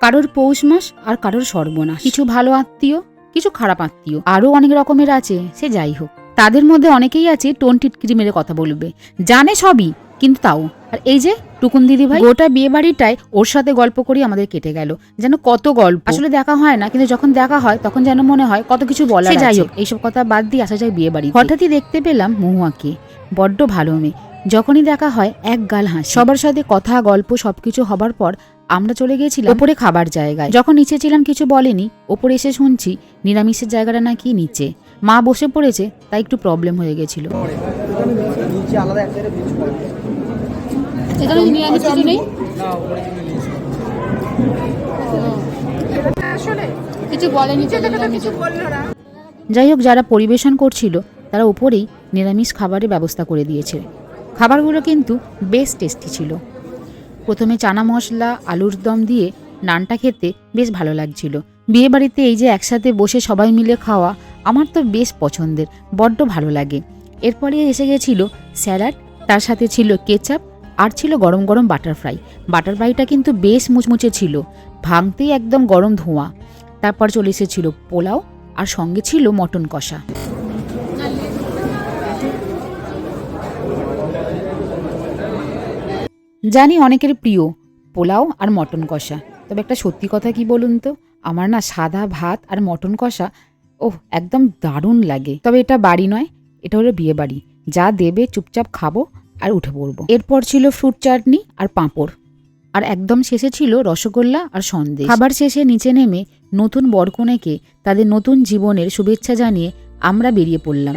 কারোর পৌষ মাস আর কারোর সর্বনাশ। কিছু ভালো আত্মীয়, কিছু খারাপ আত্মীয়, আরো অনেক রকমের আছে। সে যাই হোক, তাদের মধ্যে অনেকেই আছে টোন টিটকিরি মেরে কথা বলবে, জানে সবই কিন্তু তাও। আর এই যে টুকুন দিদি ভাই, গোটা বিয়ে বাড়িটায় ওর সাথে গল্প করি আমাদের কেটে গেল। যেন কত গল্প, আসলে দেখা হয় না, কিন্তু যখন দেখা হয় তখন যেন মনে হয় কত কিছু বলা। যাই হোক, এইসব কথা বাদ দিয়ে আসা যায় বিয়ে বাড়ি। হঠাৎই দেখতে পেলাম মহুয়াকে, বড্ড ভালো মেয়ে। যখনই দেখা হয় এক গাল হাসি। সবার সাথে কথা গল্প সবকিছু হবার পর আমরা চলে গিয়েছিলাম ওপরে খাবার জায়গায়। যখন নিচে ছিলাম কিছু বলেনি, ওপরে এসে শুনছি নিরামিষের জায়গাটা নাকি নিচে। মা বসে পড়েছে, তাই একটু প্রবলেম হয়ে গেছিল। যাই হোক, যারা পরিবেশন করছিল তারা উপরেই নিরামিষ খাবারের ব্যবস্থা করে দিয়েছে। খাবারগুলো কিন্তু বেশ টেস্টি ছিল। প্রথমে চানা মশলা আলুর দম দিয়ে নানটা খেতে বেশ ভালো লাগছিল। বিয়ে বাড়িতে এই যে একসাথে বসে সবাই মিলে খাওয়া আমার তো বেশ পছন্দের, বড্ড ভালো লাগে। এরপরে এসে গেছিল স্যালাড, তার সাথে ছিল কেচাপ আর ছিল গরম গরম বাটার ফ্রাই। বাটার ফ্রাইটা কিন্তু বেশ মুচমুচে ছিল, ভাঙতেই একদম গরম ধোঁয়া। তারপর চলে এসেছিল পোলাও আর সঙ্গে ছিল মটন কষা। জানি অনেকের প্রিয় পোলাও আর মটন কষা, তবে একটা সত্যি কথা কি বলুন তো, আমার না সাদা ভাত আর মটন কষা একদম দারুণ লাগে। তবে এটা বাড়ি নয়, এটা হলো বিয়ে বাড়ি, যা দেবে চুপচাপ খাবো আর উঠে পড়বো। এরপর ছিল ফ্রুট চাটনি আর পাঁপড়, আর একদম শেষে ছিল রসগোল্লা আর সন্দেশ। খাবার শেষে নিচে নেমে নতুন বরকনেকে তাদের নতুন জীবনের শুভেচ্ছা জানিয়ে আমরা বেরিয়ে পড়লাম।